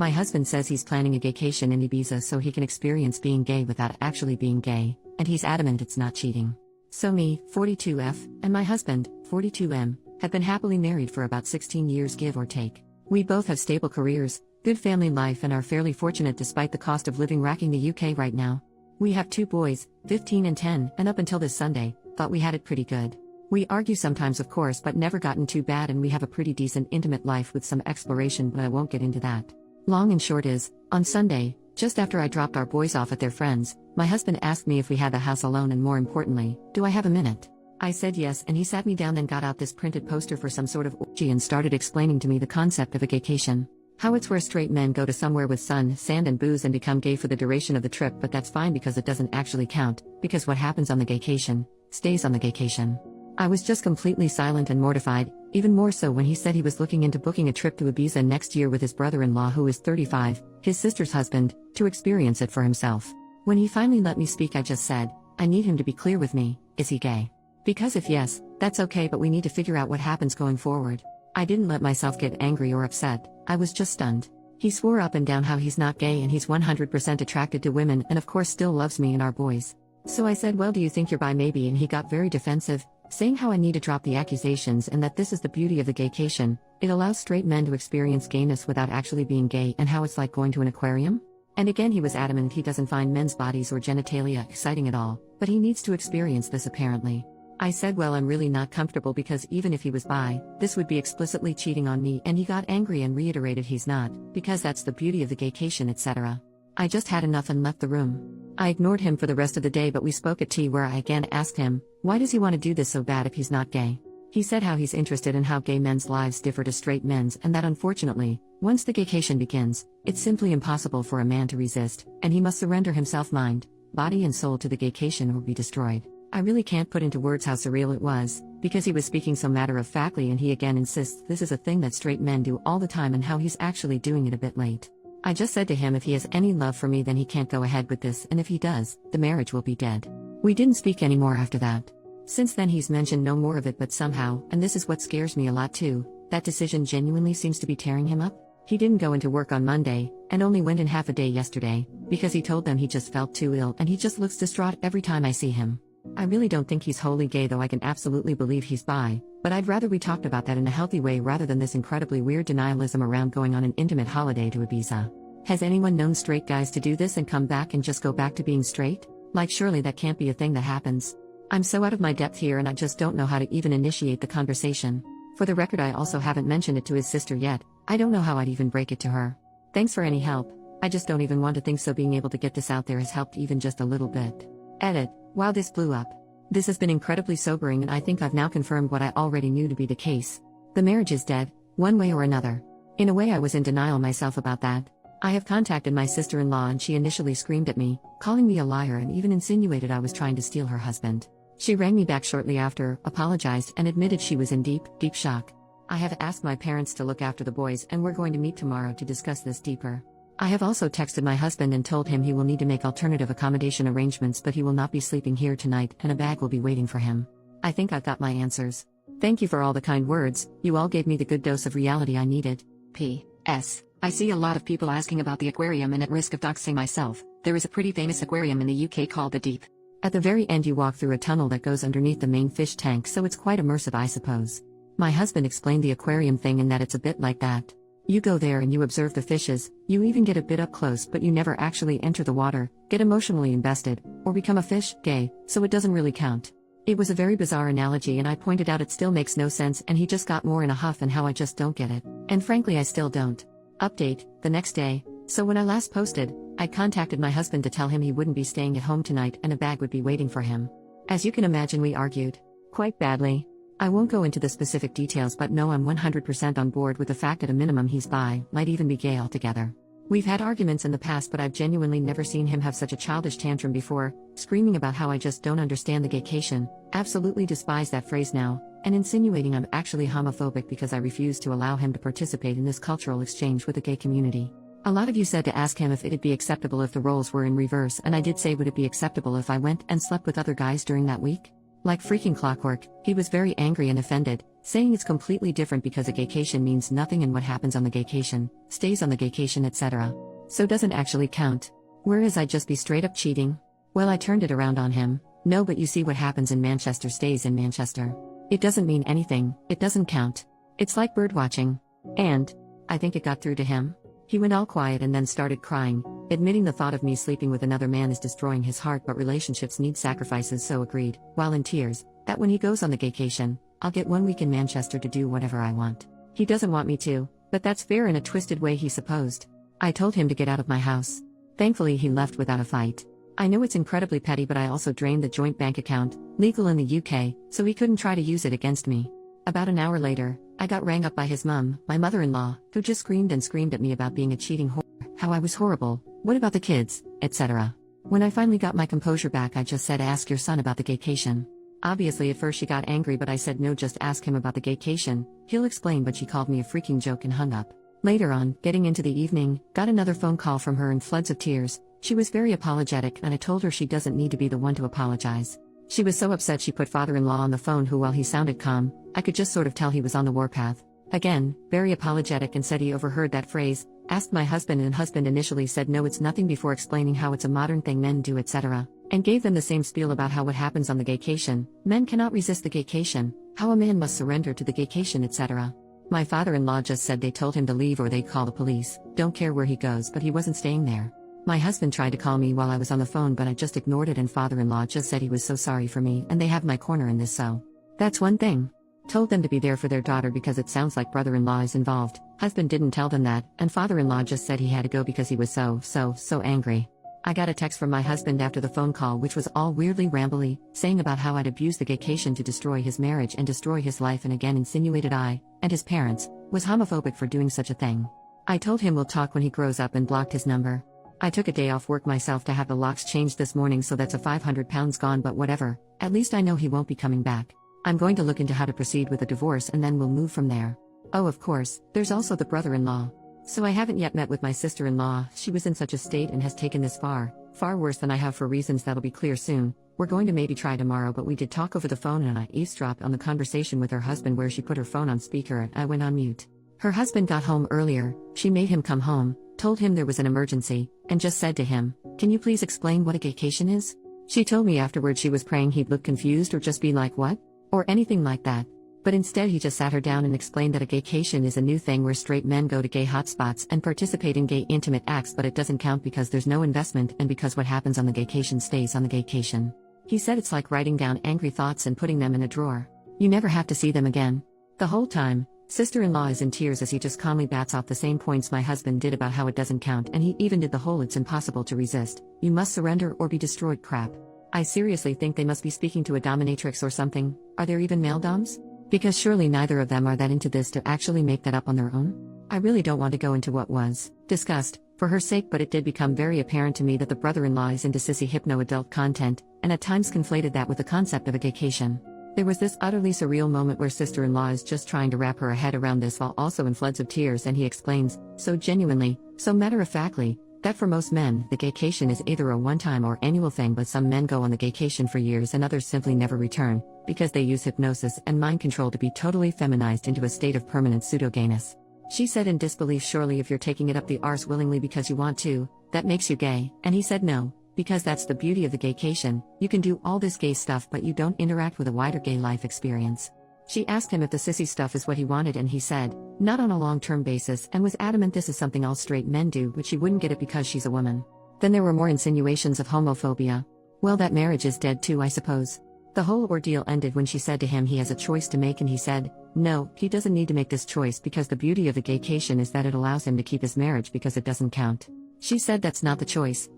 My husband says he's planning a gaycation in Ibiza so he can experience being gay without actually being gay, and he's adamant it's not cheating. So me, 42F, and my husband, 42M, have been happily married for about 16 years give or take. We both have stable careers, good family life and are fairly fortunate despite the cost of living racking the UK right now. We have 2 boys, 15 and 10, and up until this Sunday, thought we had it pretty good. We argue sometimes of course but never gotten too bad and we have a pretty decent intimate life with some exploration but I won't get into that. Long and short is, on Sunday, just after I dropped our boys off at their friends, my husband asked me if we had the house alone and more importantly, do I have a minute? I said yes and he sat me down then got out this printed poster for some sort of orgy and started explaining to me the concept of a gaycation. How it's where straight men go to somewhere with sun, sand and booze and become gay for the duration of the trip but that's fine because it doesn't actually count, because what happens on the gaycation, stays on the gaycation. I was just completely silent and mortified, even more so when he said he was looking into booking a trip to Ibiza next year with his brother-in-law who is 35, his sister's husband, to experience it for himself. When he finally let me speak I just said, I need him to be clear with me, is he gay? Because if yes, that's okay but we need to figure out what happens going forward. I didn't let myself get angry or upset, I was just stunned. He swore up and down how he's not gay and he's 100% attracted to women and of course still loves me and our boys. So I said well do you think you're bi maybe and he got very defensive, saying how I need to drop the accusations and that this is the beauty of the gaycation, it allows straight men to experience gayness without actually being gay and how it's like going to an aquarium. And again he was adamant he doesn't find men's bodies or genitalia exciting at all, but he needs to experience this apparently. I said well I'm really not comfortable because even if he was bi, this would be explicitly cheating on me and he got angry and reiterated he's not, because that's the beauty of the gaycation etc. I just had enough and left the room. I ignored him for the rest of the day but we spoke at tea where I again asked him, why does he want to do this so bad if he's not gay? He said how he's interested in how gay men's lives differ to straight men's and that unfortunately, once the gaycation begins, it's simply impossible for a man to resist, and he must surrender himself mind, body and soul to the gaycation or be destroyed. I really can't put into words how surreal it was, because he was speaking so matter-of-factly and he again insists this is a thing that straight men do all the time and how he's actually doing it a bit late. I just said to him if he has any love for me then he can't go ahead with this and if he does, the marriage will be dead. We didn't speak anymore after that. Since then he's mentioned no more of it but somehow, and this is what scares me a lot too, that decision genuinely seems to be tearing him up. He didn't go into work on Monday, and only went in half a day yesterday, because he told them he just felt too ill and he just looks distraught every time I see him. I really don't think he's wholly gay though I can absolutely believe he's bi, but I'd rather we talked about that in a healthy way rather than this incredibly weird denialism around going on an intimate holiday to Ibiza. Has anyone known straight guys to do this and come back and just go back to being straight? Like surely that can't be a thing that happens. I'm so out of my depth here and I just don't know how to even initiate the conversation. For the record I also haven't mentioned it to his sister yet, I don't know how I'd even break it to her. Thanks for any help, I just don't even want to think so being able to get this out there has helped even just a little bit. Edit. Wow this blew up. This has been incredibly sobering and I think I've now confirmed what I already knew to be the case. The marriage is dead, one way or another. In a way I was in denial myself about that. I have contacted my sister-in-law and she initially screamed at me, calling me a liar and even insinuated I was trying to steal her husband. She rang me back shortly after, apologized and admitted she was in deep shock. I have asked my parents to look after the boys and we're going to meet tomorrow to discuss this deeper. I have also texted my husband and told him he will need to make alternative accommodation arrangements but he will not be sleeping here tonight and a bag will be waiting for him. I think I've got my answers. Thank you for all the kind words, you all gave me the good dose of reality I needed. P.S. I see a lot of people asking about the aquarium and at risk of doxing myself, there is a pretty famous aquarium in the UK called the Deep. At the very end you walk through a tunnel that goes underneath the main fish tank so it's quite immersive I suppose. My husband explained the aquarium thing and that it's a bit like that. You go there and you observe the fishes, you even get a bit up close but you never actually enter the water, get emotionally invested, or become a fish, gay, so it doesn't really count. It was a very bizarre analogy and I pointed out it still makes no sense and he just got more in a huff and how I just don't get it. And frankly I still don't. Update, the next day, so when I last posted, I contacted my husband to tell him he wouldn't be staying at home tonight and a bag would be waiting for him. As you can imagine we argued. Quite badly. I won't go into the specific details but no I'm 100% on board with the fact at a minimum he's bi, might even be gay altogether. We've had arguments in the past but I've genuinely never seen him have such a childish tantrum before, screaming about how I just don't understand the gaycation, absolutely despise that phrase now, and insinuating I'm actually homophobic because I refuse to allow him to participate in this cultural exchange with the gay community. A lot of you said to ask him if it'd be acceptable if the roles were in reverse and I did say would it be acceptable if I went and slept with other guys during that week? Like freaking clockwork, he was very angry and offended, saying it's completely different because a gaycation means nothing and what happens on the gaycation, stays on the gaycation, etc. So doesn't actually count. Whereas I'd just be straight up cheating. Well, I turned it around on him. No, but you see what happens in Manchester stays in Manchester. It doesn't mean anything, it doesn't count. It's like bird watching. And I think it got through to him. He went all quiet and then started crying, admitting the thought of me sleeping with another man is destroying his heart, but relationships need sacrifices, so agreed, while in tears, that when he goes on the gaycation, I'll get 1 week in Manchester to do whatever I want. He doesn't want me to, but that's fair in a twisted way, he supposed. I told him to get out of my house. Thankfully he left without a fight. I know it's incredibly petty, but I also drained the joint bank account, legal in the UK, so he couldn't try to use it against me. About an hour later, I got rang up by his mum, my mother-in-law, who just screamed and screamed at me about being a cheating whore, how I was horrible, what about the kids, etc. When I finally got my composure back, I just said, ask your son about the gaycation. Obviously at first she got angry, but I said no, just ask him about the gaycation, he'll explain, but she called me a freaking joke and hung up. Later on, getting into the evening, got another phone call from her in floods of tears. She was very apologetic and I told her she doesn't need to be the one to apologize. She was so upset she put father-in-law on the phone, who, while he sounded calm, I could just sort of tell he was on the warpath. Again, very apologetic, and said he overheard that phrase, asked my husband, and husband initially said no, it's nothing, before explaining how it's a modern thing men do, etc. And gave them the same spiel about how what happens on the gaycation, men cannot resist the gaycation, how a man must surrender to the gaycation, etc. My father-in-law just said they told him to leave or they'd call the police, don't care where he goes, but he wasn't staying there. My husband tried to call me while I was on the phone, but I just ignored it, and father-in-law just said he was so sorry for me and they have my corner in this, so that's one thing. Told them to be there for their daughter because it sounds like brother-in-law is involved. Husband didn't tell them that, and father-in-law just said he had to go because he was so angry. I got a text from my husband after the phone call, which was all weirdly rambly, saying about how I'd abused the gaycation to destroy his marriage and destroy his life, and again insinuated I, and his parents, was homophobic for doing such a thing. I told him we'll talk when he grows up and blocked his number. I took a day off work myself to have the locks changed this morning, so that's a £500 gone, but whatever, at least I know he won't be coming back. I'm going to look into how to proceed with a divorce and then we'll move from there. Oh, of course, there's also the brother-in-law. So I haven't yet met with my sister-in-law. She was in such a state and has taken this far worse than I have, for reasons that'll be clear soon. We're going to maybe try tomorrow, but we did talk over the phone and I eavesdropped on the conversation with her husband where she put her phone on speaker and I went on mute. Her husband got home earlier, she made him come home, told him there was an emergency, and just said to him, can you please explain what a gaycation is? She told me afterwards she was praying he'd look confused or just be like, what? Or anything like that. But instead he just sat her down and explained that a gaycation is a new thing where straight men go to gay hotspots and participate in gay intimate acts, but it doesn't count because there's no investment and because what happens on the gaycation stays on the gaycation. He said it's like writing down angry thoughts and putting them in a drawer. You never have to see them again. The whole time, sister-in-law is in tears as he just calmly bats off the same points my husband did about how it doesn't count, and he even did the whole it's impossible to resist, you must surrender or be destroyed crap. I seriously think they must be speaking to a dominatrix or something. Are there even male doms? Because surely neither of them are that into this to actually make that up on their own. I really don't want to go into what was discussed, for her sake, but it did become very apparent to me that the brother-in-law is into sissy hypno-adult content, and at times conflated that with the concept of a gaycation. There was this utterly surreal moment where sister-in-law is just trying to wrap her head around this while also in floods of tears, and he explains, so genuinely, so matter-of-factly, that for most men, the gaycation is either a one-time or annual thing, but some men go on the gaycation for years and others simply never return, because they use hypnosis and mind control to be totally feminized into a state of permanent pseudo-gayness. She said in disbelief, surely if you're taking it up the arse willingly because you want to, that makes you gay, and he said no, because that's the beauty of the gaycation, you can do all this gay stuff but you don't interact with a wider gay life experience. She asked him if the sissy stuff is what he wanted, and he said, not on a long-term basis, and was adamant this is something all straight men do, but she wouldn't get it because she's a woman. Then there were more insinuations of homophobia. Well, that marriage is dead too, I suppose. The whole ordeal ended when she said to him he has a choice to make, and he said, no, he doesn't need to make this choice because the beauty of the gaycation is that it allows him to keep his marriage because it doesn't count. She said that's not the choice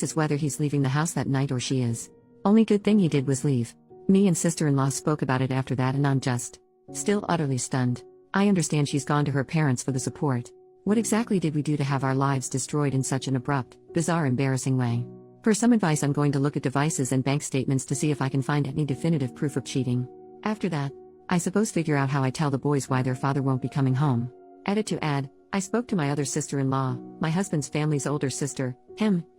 is whether he's leaving the house that night or she is. Only good thing he did was leave. Me and sister-in-law spoke about it after that and I'm just still utterly stunned. I understand she's gone to her parents for the support. What exactly did we do to have our lives destroyed in such an abrupt, bizarre, embarrassing way? For some advice, I'm going to look at devices and bank statements to see if I can find any definitive proof of cheating. After that, I suppose figure out how I tell the boys why their father won't be coming home. Added to add, I spoke to my other sister-in-law, my husband's family's older sister,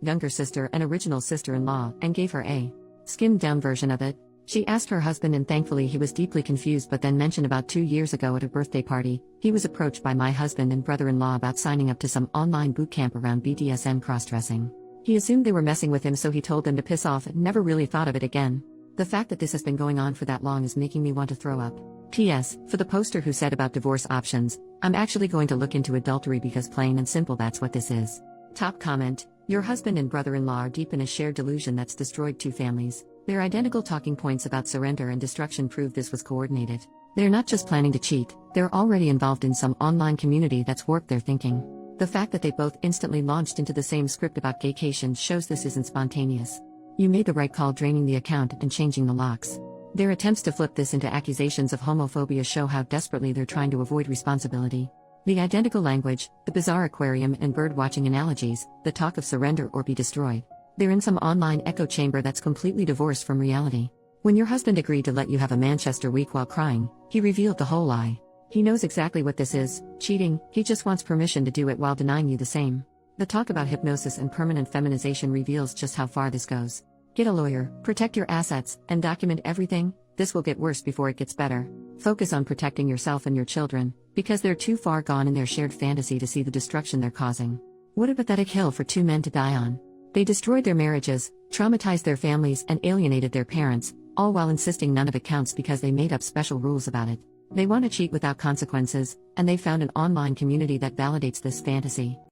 younger sister and original sister-in-law, and gave her a skimmed-down version of it. She asked her husband, and thankfully he was deeply confused, but then mentioned about 2 years ago at a birthday party, he was approached by my husband and brother-in-law about signing up to some online boot camp around BDSM cross-dressing. He assumed they were messing with him, so he told them to piss off and never really thought of it again. The fact that this has been going on for that long is making me want to throw up. P.S. For the poster who said about divorce options, I'm actually going to look into adultery because plain and simple that's what this is. Top comment: your husband and brother-in-law are deep in a shared delusion that's destroyed 2 families. Their identical talking points about surrender and destruction prove this was coordinated. They're not just planning to cheat, they're already involved in some online community that's warped their thinking. The fact that they both instantly launched into the same script about gaycation shows this isn't spontaneous. You made the right call draining the account and changing the locks. Their attempts to flip this into accusations of homophobia show how desperately they're trying to avoid responsibility. The identical language, the bizarre aquarium and bird-watching analogies, the talk of surrender or be destroyed. They're in some online echo chamber that's completely divorced from reality. When your husband agreed to let you have a Manchester week while crying, he revealed the whole lie. He knows exactly what this is, cheating, he just wants permission to do it while denying you the same. The talk about hypnosis and permanent feminization reveals just how far this goes. Get a lawyer, protect your assets, and document everything. This will get worse before it gets better. Focus on protecting yourself and your children, because they're too far gone in their shared fantasy to see the destruction they're causing. What a pathetic hill for 2 men to die on. They destroyed their marriages, traumatized their families, and alienated their parents, all while insisting none of it counts because they made up special rules about it. They want to cheat without consequences, and they found an online community that validates this fantasy.